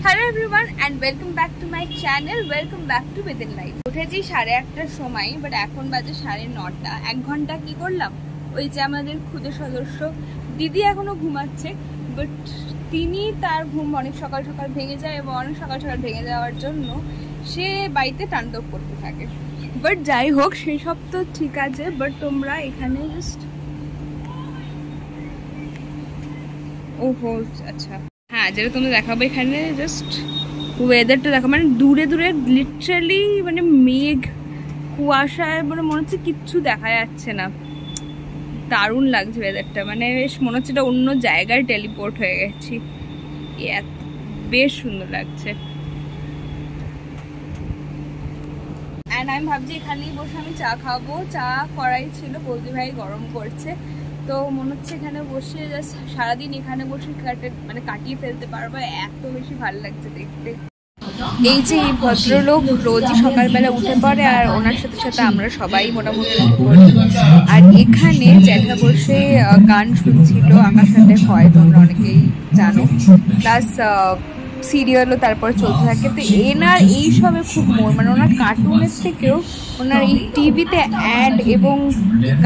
Hello everyone and welcome back to my channel, welcome back to within life. উঠেছি 8:30টার সময়, but এখন বাজে 9:30। 1 ঘন্টা কি করলাম, ওই যে আমাদের ক্ষুদে সদস্য দিদি এখনো ঘুমাচ্ছে, বাট তিনি তার ঘুম অনেক সকাল সকাল ভেঙে যায় এবং অনেক সকাল সকাল ভেঙে যাওয়ার জন্য সে বাড়িতে তাণ্ডব করতে থাকে। বাট যাই হোক, সেই সব তো ঠিক আছে, বাট তোমরা এখানে জাস্ট ওহো আচ্ছা হ্যাঁ, যেটা তোমরা দেখাবো এখানে জাস্ট ওয়েদারটা দেখো, মানে দূরে দূরে লিটারালি মানে মেঘ কুয়াশায়, মানে মনে হচ্ছে কিচ্ছু দেখা যাচ্ছে না। দারুণ লাগছে ওয়েদারটা, মানে বেশ মনে হচ্ছে এটা অন্য জায়গায় টেলিপোর্ট হয়ে গেছি, বেশ সুন্দর লাগছে। অ্যান্ড আমি ভাবছি এখানেই বসে আমি চা খাবো, চা করাই ছিল, বৌদি ভাই গরম করছে, তো মনে হচ্ছে এখানে বসে জাস্ট সারাদিন এখানে বসে কাটিয়ে ফেলতে পারবো, এত বেশি ভালো লাগছে দেখতে। এই যে এই ভদ্রলোক রোজই সকালবেলা উঠে পড়ে, আর ওনার সাথে সাথে আমরা সবাই মোটামুটি উঠে পড়ি। আর এখানে জ্যাঠা বসে গান শুনছিল, আমার সাথে হয় তোমরা অনেকেই জানো, প্লাস সিরিয়ালও তারপর চলতে থাকে। তো এনার এইসবে খুব মন, মানে ওনার কার্টুনের থেকেও ওনার এই টিভিতে অ্যাড এবং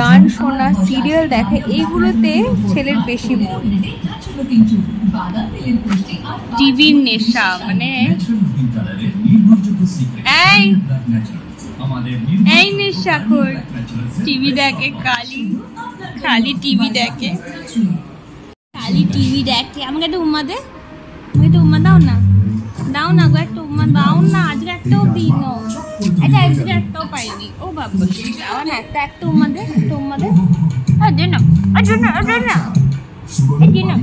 গান শোনা, সিরিয়াল দেখা, এইগুলোতে ছেলের বেশি মন। টিভির নেশা, মানে এই নেশা কর, টিভি দেখে, খালি টিভি দেখে, খালি টিভি দেখে। আমাকে একটা উম্মা দে, একটা উম্মা দাও না, দাও না গো, একটা উম্মা দাও না, আজকে একটাও দিন, আজকে একটাও পাইনি। ও বাবা, দাও না, একটা উম্মা দে, একটা উম্মা দে, দে না, দে না, দে না, দে না,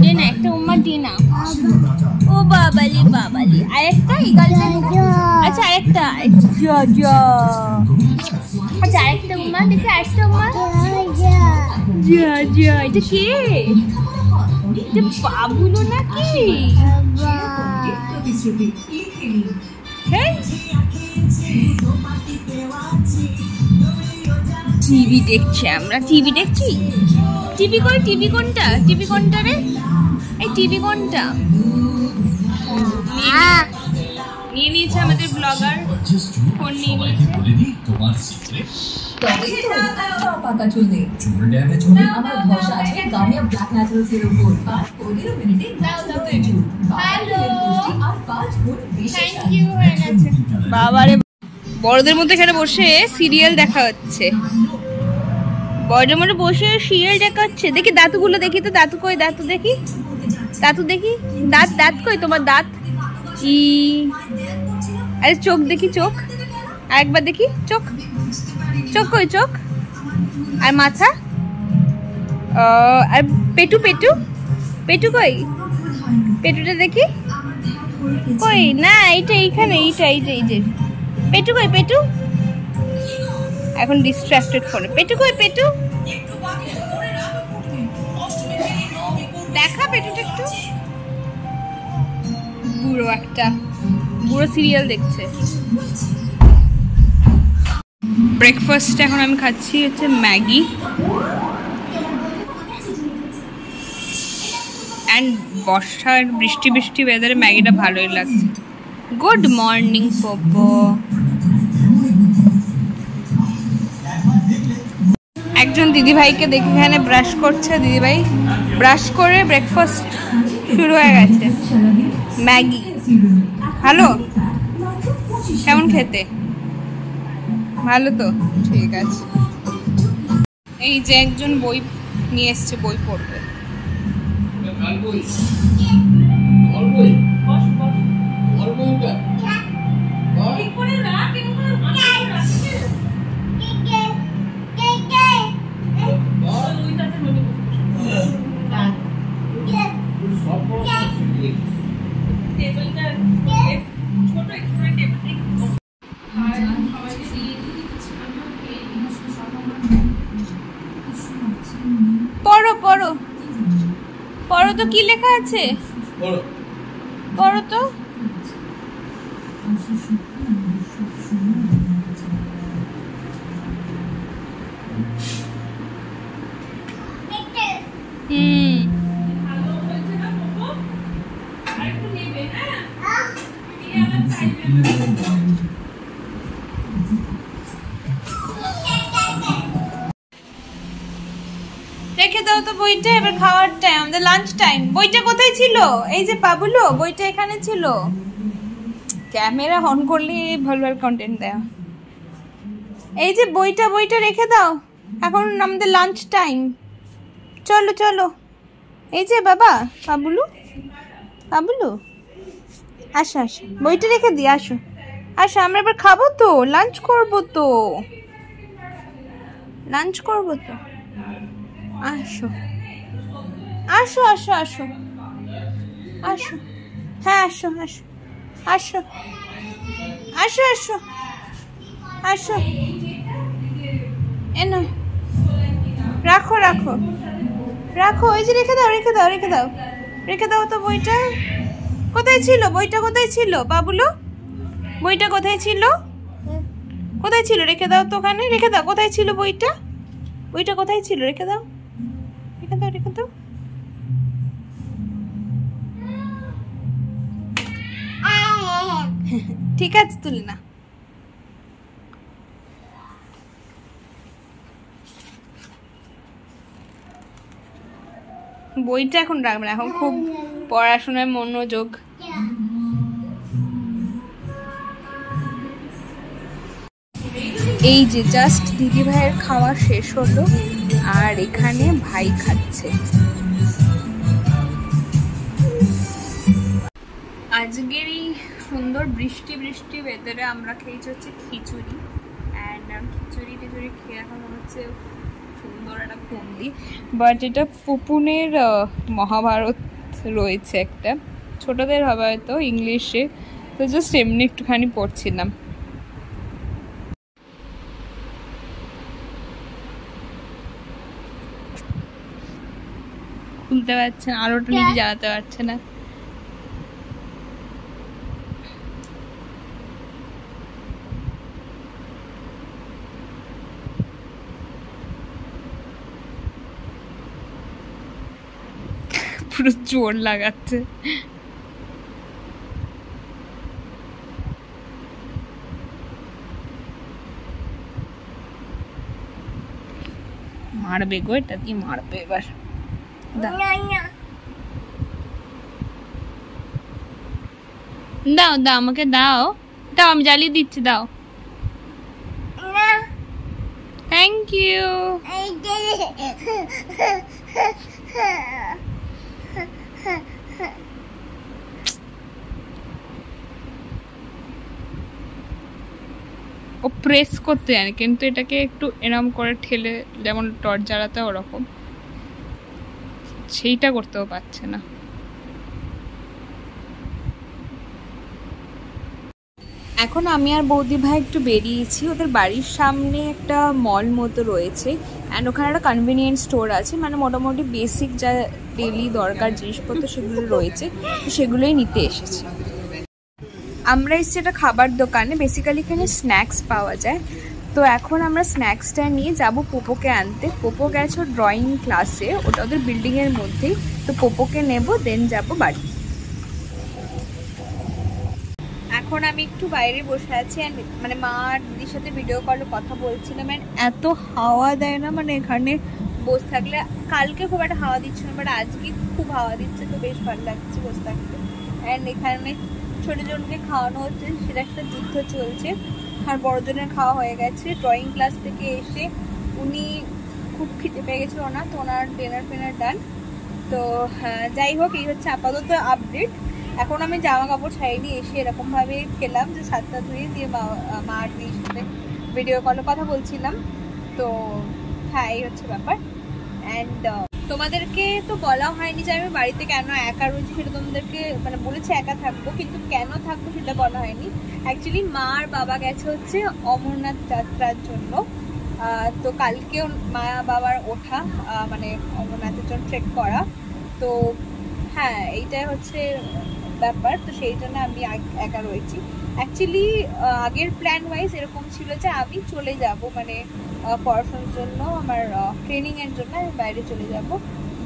দে না, একটা উম্মা দে না। ও বাবালি বাবালি, আরেকটা আচ্ছা, আরেকটা আচ্ছা, আরেকটা উম্মা দেখি, আরেকটা উম্মা। এটা কে? বাবুলো নাকি? টিভি দেখছি আমরা, টিভি দেখছি। টিভি কই? টিভি কোনটা? টিভি কোনটা রে? এই টিভি কোনটা? নিয়ে নিয়েছে আমাদের ব্লগার, ফোন নিয়ে নিয়েছে। বাবারে, বড়দের মধ্যে এখানে বসে সিরিয়াল দেখা হচ্ছে, বড়দের মধ্যে বসে সিরিয়াল দেখা হচ্ছে। দেখি দাঁতগুলো দেখি তো, দাঁত কই? দাঁত দেখি, দাঁত দেখি, দাঁত কই তোমার? দাঁত ই, আরে চোখ দেখি, চোখ আরেকবার দেখি, চোখ কই? চোখ আর মাথা, আর পেটু কই? পেটুটা দেখি কই? না, এইটা এইখানে, এই যে পেটু কই? পেটু এখন ডিস্ট্রাক্টেড ফোনে। পেটু কই? পেটু দেখা, পেটুটা একটু। বুড়ো সিরিয়াল দেখছে। ব্রেকফাস্ট এখন আমি খাচ্ছি হচ্ছে ম্যাগি, অ্যান্ড বর্ষার বৃষ্টি ওয়েদারে ম্যাগিটা ভালোই লাগছে। Good morning পপো। একজন দিদিভাইকে দেখে এখানে ব্রাশ করছে, দিদিভাই ব্রাশ করে ব্রেকফাস্ট শুরু হয়ে গেছে। ম্যাগি ভালো, কেমন খেতে? ভালো তো, ঠিক আছে। এই যে একজন বই নিয়ে এসছে, বই পড়বে। পড়ো তো, কি লেখা আছে? পড়ো তো। রেখে দাও তো বইটা, এবার খাওয়ার টাইম, আমাদের লাঞ্চ টাইম। বইটা কোথায় ছিল? এই যে পাবুলো, বইটা এখানে ছিল। ক্যামেরা অন করলে ভুলভাল কন্টেন্ট দেয়। এই যে বইটা রেখে দাও, এখন আমাদের লাঞ্চ টাইম। চলো চলো, এই যে বাবা পাবুলু, আসো আসো, বইটা রেখে দিই, আসো আসো, আমরা এবার খাবো তো, লাঞ্চ করবো তো, আসো আসো আসো আসো আসো, হ্যাঁ আসো আসো আসো আসো আসো আসো, এনো রাখো রাখো রাখো, ওই যে রেখে দাও তো বইটা। কোথায় ছিল বইটা, কোথায় ছিল বাবুলো? বইটা কোথায় ছিল? রেখে দাও তো ওখানে, রেখে দাও। কোথায় ছিল বইটা কোথায় ছিল? রেখে দাও। ঠিক আছে, তুলি না। বইটা এখন রাখবে না, এখন খুব পড়াশোনায় মনোযোগ। এই যে জাস্ট দিদি ভাইয়ের খাওয়া শেষ হলো, আর এখানে ভাই খাচ্ছে। আজকের এই সুন্দর বৃষ্টি ওয়েদারে আমরা খেয়েছি হচ্ছে খিচুড়ি। অ্যান্ড খিচুড়ি খেয়ে এখন মনে হচ্ছে সুন্দর একটা ঘুম দিই। বাট এটা পুপুনের মহাভারত রয়েছে একটা, ছোটদের হবে হয়তো ইংলিশে, তো জাস্ট এমনি একটুখানি পড়ছিলাম। খুলতে পারছে না, আলোটা নিজে জ্বালাতে পারছে না। পুরো জোর লাগাচ্ছে। মারবে গো, এটা দিয়ে মারবে এবার। দাও আমাকে দাও, আমি জ্বালিয়ে দিচ্ছি, দাও। Thank you. ও প্রেস করতে জানে, কিন্তু এটাকে একটু এরম করে ঠেলে, যেমন টর্চ জ্বালাতে ওরকম, সেইটা করতেও পারছে না। এখন আমি আর বৌদি ভাই একটু বেরিয়েছি, ওদের বাড়ির সামনে একটা মল মতো রয়েছে, অ্যান্ড ওখানে একটা কনভিনিয়েন্স স্টোর আছে, মানে মোটামুটি বেসিক যা ডেলি দরকার জিনিসপত্র সেগুলো রয়েছে, তো সেগুলোই নিতে এসেছি। আমরা এসেছি একটা খাবার দোকানে, বেসিক্যালি এখানে স্ন্যাক্স পাওয়া যায়। তো এখন আমরা স্ন্যাক্সটা নিয়ে যাব পোপোকে আনতে। পোপো গেছে ড্রয়িং ক্লাসে, ওটা ওদের বিল্ডিংয়ের মধ্যেই, তো পোপোকে নেব, দেন যাব বাড়ি। এখন আমি একটু বাইরে বসে আছি, মানে মা আর দিদির সাথে ভিডিও কলে কথা বলছিলাম। এত হাওয়া দেয় না, মানে এখানে বসে থাকলে, কালকে খুব একটা হাওয়া দিচ্ছে না, বাট আজকে খুব হাওয়া দিচ্ছে, তো বেশ ভালো লাগছে বসে থাকতে। অ্যান্ড এখানে ছোটজনকে খাওয়ানো হচ্ছে, সেটা একটা যুদ্ধ চলছে। আর বড়জনের খাওয়া হয়ে গেছে। ড্রয়িং ক্লাস থেকে এসে উনি খুব খিদে পেয়ে গেছিল ওনার, তো ওনার ডিনার ডান। তো যাই হোক, এই হচ্ছে আপাতত আপডেট। এখন আমি জামা কাপড় ছাড়িনি, এসে এরকমভাবে খেলাম যে ছাদটা ধুয়ে দিয়ে মা আর দিদির সাথে ভিডিও কলে কথা বলছিলাম। তো হ্যাঁ, এই হচ্ছে ব্যাপার। অ্যান্ড তোমাদেরকে তো বলা হয়নি যে আমি বাড়িতে কেন একা রয়েছি, সেটা তোমাদেরকে মানে বলেছি একা থাকবো, কিন্তু কেন থাকবো সেটা বলা হয়নি। অ্যাকচুয়ালি মা আর বাবা গেছে হচ্ছে অমরনাথ যাত্রার জন্য। তো কালকেও মা বাবার ওঠা, মানে অমরনাথের জন্য ট্রেক করা। তো হ্যাঁ, এইটাই হচ্ছে ব্যাপার। তো সেই জন্য আমি একা রয়েছি। অ্যাকচুয়ালি আগের প্ল্যান ওয়াইজ এরকম ছিল যে আমি চলে যাব, মানে পড়াশোনার জন্য, আমার ট্রেনিংয়ের জন্য আমি বাইরে চলে যাব,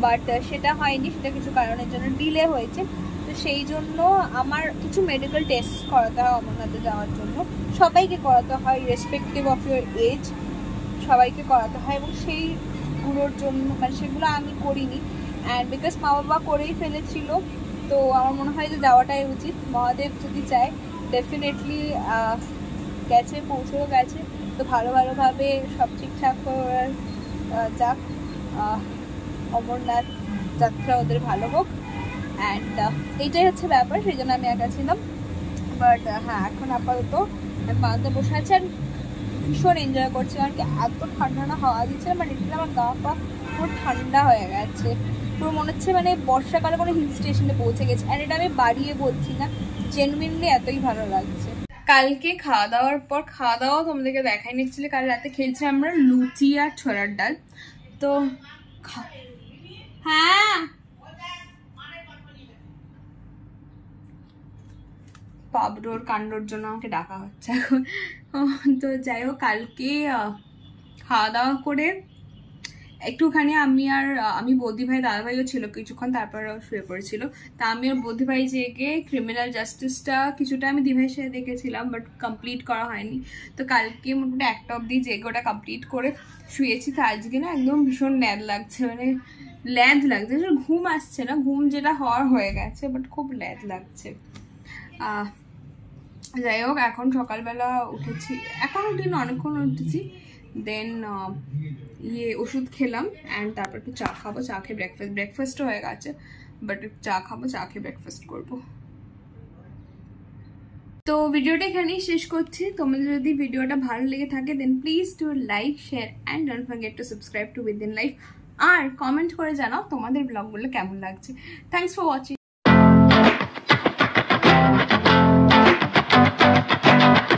বাট সেটা হয়নি, সেটা কিছু কারণের জন্য ডিলে হয়েছে। তো সেই জন্য আমার কিছু মেডিকেল টেস্ট করাতে হয় অমরনাথে যাওয়ার জন্য, সবাইকে করাতে হয় রেসপেক্টিভ অফ ইউর এজ, সবাইকে করাতে হয়, এবং সেইগুলোর জন্য মানে সেগুলো আমি করিনি। অ্যান্ড বিকজ মা বাবা করেই ফেলেছিল, তো আমার মনে হয় যে যাওয়াটাই উচিত। মহাদেব যদি চায় ডেফিনেটলি গেছে, পৌঁছেও গেছে, তো ভালোভাবে সব ঠিকঠাক করার যাক, অমরনাথ যাত্রা ওদের ভালো হোক। অ্যান্ড এইটাই হচ্ছে ব্যাপার, সেই জন্য আমি একা ছিলাম। বাট হ্যাঁ, এখন আপাতত আমি বাড়িতে বসে আছি আর ভীষণ এনজয় করছি, কারণ কি এত ঠান্ডা হাওয়া দিচ্ছে, মানে এটা আমার গা পা পুরো ঠান্ডা হয়ে গেছে, পুরো মনে হচ্ছে মানে বর্ষাকালে কোনো হিল স্টেশনে পৌঁছে গেছে। আর এটা আমি বাড়িয়ে বলছি না, জেনুইনলি এতই ভালো লাগছে। কালকে খাওয়া দাওয়া তোমাদেরকে দেখাই নিচ্ছিলে, কাল রাতে খেয়েছি আমরা লুচি আর ছোলার ডাল। তো হ্যাঁ, পাবডোর কাণ্ডর জন্য আমাকে ডাকা হচ্ছে এখন। তো যাই হোক, কালকে খাওয়া দাওয়া করে একটুখানি আমি বৌদি ভাই দাদা ভাইও ছিল কিছুক্ষণ, তারপরে শুয়ে পড়েছিল। তা আমি আর বৌদি ভাই জেগে ক্রিমিনাল জাস্টিসটা কিছুটা আমি দিভাইয়ের সাথে দেখেছিলাম, বাট কমপ্লিট করা হয়নি। তো কালকে মোটামুটি 1টা অবধি জেগে ওটা কমপ্লিট করে শুয়েছি। তো আজকে না একদম ভীষণ ল্যাদ লাগছে, মানে ল্যাদ লাগছে, ঘুম আসছে না, ঘুম যেটা হওয়ার হয়ে গেছে, বাট খুব ল্যাদ লাগছে। যাই হোক, এখন সকালবেলা উঠেছি, এখন উঠিনি, অনেকক্ষণ উঠেছি। দেন ওষুধ খেলাম, অ্যান্ড তারপর একটু চা খাবো, চা খেয়ে ব্রেকফাস্টও হয়ে গেছে, বাট চা খাবো, চা খেয়ে ব্রেকফাস্ট করবো। তো ভিডিওটা এখানেই শেষ করছি। তোমাদের যদি ভিডিওটা ভালো লেগে থাকে then please do like, share and don't forget to subscribe to within life. আর কমেন্ট করে জানাও তোমাদের ব্লগগুলো কেমন লাগছে। Thanks for watching.